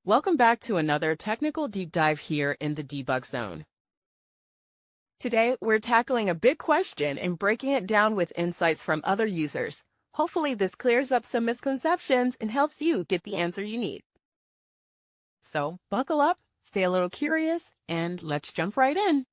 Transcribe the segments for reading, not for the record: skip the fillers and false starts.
Welcome back to another technical deep dive here in the debug zone. Today, we're tackling a big question and breaking it down with insights from other users. Hopefully, this clears up some misconceptions and helps you get the answer you need. So, buckle up, stay a little curious, and let's jump right in.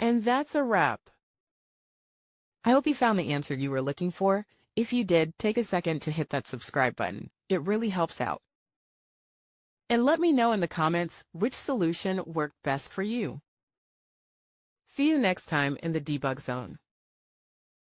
And that's a wrap. I hope you found the answer you were looking for. If you did, take a second to hit that subscribe button. It really helps out. And let me know in the comments which solution worked best for you. See you next time in the debug zone.